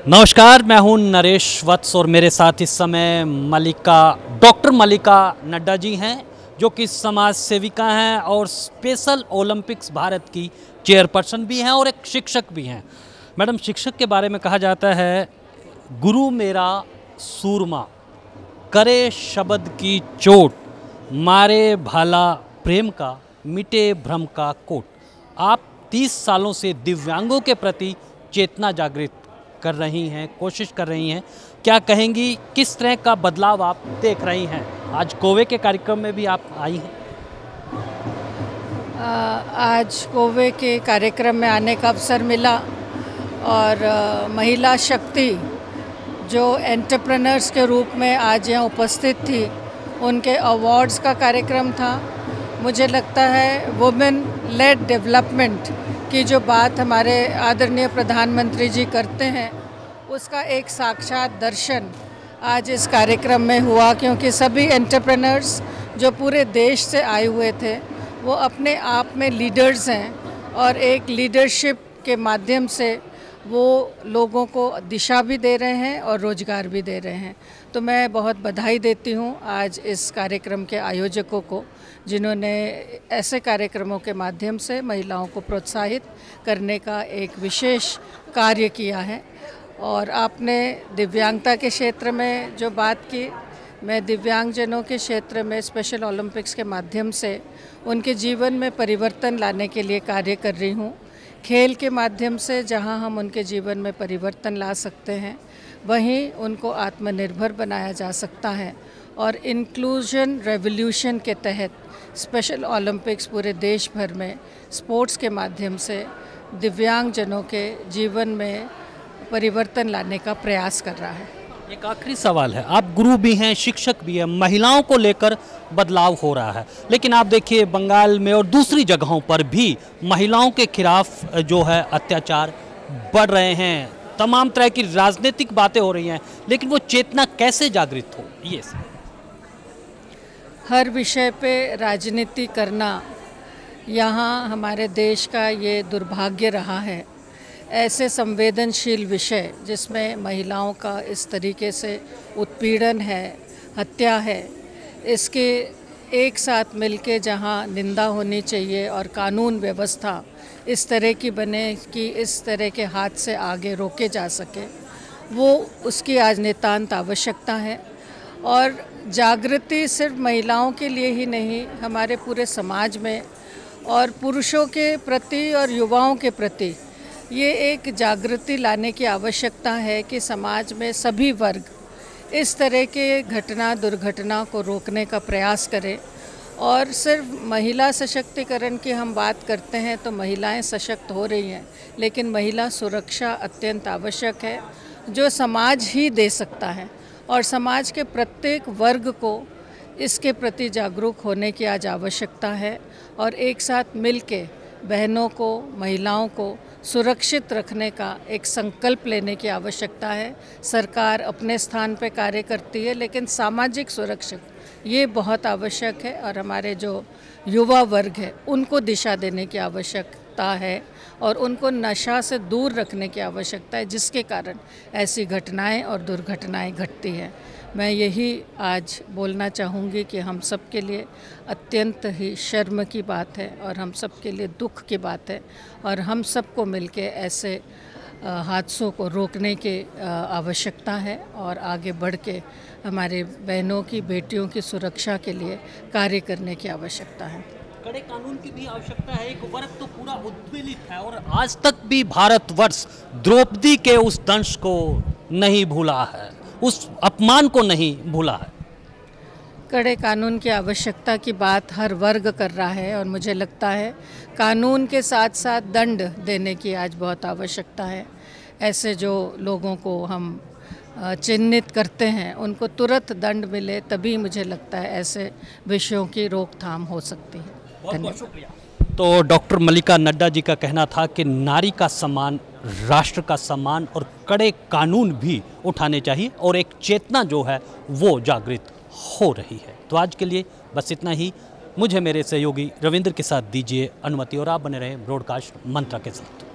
नमस्कार, मैं हूं नरेश वत्स और मेरे साथ इस समय डॉक्टर मल्लिका नड्डा जी हैं, जो कि समाज सेविका हैं और स्पेशल ओलंपिक्स भारत की चेयरपर्सन भी हैं और एक शिक्षक भी हैं। मैडम, शिक्षक के बारे में कहा जाता है, गुरु मेरा सूरमा, करे शब्द की चोट, मारे भाला प्रेम का, मिटे भ्रम का कोट। आप 30 सालों से दिव्यांगों के प्रति चेतना जागृत कर रही हैं, कोशिश कर रही हैं। क्या कहेंगी, किस तरह का बदलाव आप देख रही हैं? आज कोवे के कार्यक्रम में भी आप आई हैं। आज कोवे के कार्यक्रम में आने का अवसर मिला और महिला शक्ति जो एंटरप्रेन्योर्स के रूप में आज यहाँ उपस्थित थी, उनके अवार्ड्स का कार्यक्रम था। मुझे लगता है वुमेन लेड डेवलपमेंट की जो बात हमारे आदरणीय प्रधानमंत्री जी करते हैं, उसका एक साक्षात दर्शन आज इस कार्यक्रम में हुआ, क्योंकि सभी एंटरप्रेन्योर्स जो पूरे देश से आए हुए थे वो अपने आप में लीडर्स हैं और एक लीडरशिप के माध्यम से वो लोगों को दिशा भी दे रहे हैं और रोज़गार भी दे रहे हैं। तो मैं बहुत बधाई देती हूँ आज इस कार्यक्रम के आयोजकों को, जिन्होंने ऐसे कार्यक्रमों के माध्यम से महिलाओं को प्रोत्साहित करने का एक विशेष कार्य किया है। और आपने दिव्यांगता के क्षेत्र में जो बात की, मैं दिव्यांगजनों के क्षेत्र में स्पेशल ओलंपिक्स के माध्यम से उनके जीवन में परिवर्तन लाने के लिए कार्य कर रही हूँ। खेल के माध्यम से जहाँ हम उनके जीवन में परिवर्तन ला सकते हैं, वहीं उनको आत्मनिर्भर बनाया जा सकता है। और इंक्लूजन रेवोल्यूशन के तहत स्पेशल ओलंपिक्स पूरे देश भर में स्पोर्ट्स के माध्यम से दिव्यांगजनों के जीवन में परिवर्तन लाने का प्रयास कर रहा है। एक आखिरी सवाल है, आप गुरु भी हैं, शिक्षक भी हैं, महिलाओं को लेकर बदलाव हो रहा है, लेकिन आप देखिए बंगाल में और दूसरी जगहों पर भी महिलाओं के खिलाफ जो है अत्याचार बढ़ रहे हैं, तमाम तरह की राजनीतिक बातें हो रही हैं, लेकिन वो चेतना कैसे जागृत हो? ये हर विषय पे राजनीति करना यहाँ हमारे देश का ये दुर्भाग्य रहा है। ऐसे संवेदनशील विषय जिसमें महिलाओं का इस तरीके से उत्पीड़न है, हत्या है, इसके एक साथ मिलके जहाँ निंदा होनी चाहिए और कानून व्यवस्था इस तरह की बने कि इस तरह के हाथ से आगे रोके जा सके, वो उसकी आज नितांत आवश्यकता है। और जागृति सिर्फ महिलाओं के लिए ही नहीं, हमारे पूरे समाज में और पुरुषों के प्रति और युवाओं के प्रति ये एक जागृति लाने की आवश्यकता है कि समाज में सभी वर्ग इस तरह के दुर्घटना को रोकने का प्रयास करें। और सिर्फ महिला सशक्तिकरण की हम बात करते हैं तो महिलाएं सशक्त हो रही हैं, लेकिन महिला सुरक्षा अत्यंत आवश्यक है, जो समाज ही दे सकता है। और समाज के प्रत्येक वर्ग को इसके प्रति जागरूक होने की आज आवश्यकता है और एक साथ मिलके बहनों को, महिलाओं को सुरक्षित रखने का एक संकल्प लेने की आवश्यकता है। सरकार अपने स्थान पर कार्य करती है, लेकिन सामाजिक सुरक्षा ये बहुत आवश्यक है और हमारे जो युवा वर्ग है उनको दिशा देने की आवश्यकता है और उनको नशा से दूर रखने की आवश्यकता है, जिसके कारण ऐसी घटनाएं और दुर्घटनाएं घटती हैं। मैं यही आज बोलना चाहूँगी कि हम सब के लिए अत्यंत ही शर्म की बात है और हम सब के लिए दुख की बात है और हम सबको मिलके ऐसे हादसों को रोकने की आवश्यकता है और आगे बढ़ के हमारे बहनों की, बेटियों की सुरक्षा के लिए कार्य करने की आवश्यकता है। कड़े कानून की भी आवश्यकता है। एक वर्ग तो पूरा उद्वेलित है और आज तक भी भारतवर्ष द्रौपदी के उस दंश को नहीं भूला है, उस अपमान को नहीं भूला है। कड़े कानून की आवश्यकता की बात हर वर्ग कर रहा है और मुझे लगता है कानून के साथ साथ दंड देने की आज बहुत आवश्यकता है। ऐसे जो लोगों को हम चिन्हित करते हैं उनको तुरंत दंड मिले, तभी मुझे लगता है ऐसे विषयों की रोकथाम हो सकती है। बहुत बहुत शुक्रिया। तो डॉक्टर मल्लिका नड्डा जी का कहना था कि नारी का सम्मान, राष्ट्र का सम्मान और कड़े कानून भी उठाने चाहिए और एक चेतना जो है वो जागृत हो रही है। तो आज के लिए बस इतना ही। मुझे मेरे सहयोगी रविंद्र के साथ दीजिए अनुमति और आप बने रहें ब्रॉडकास्ट मंत्रा के साथ।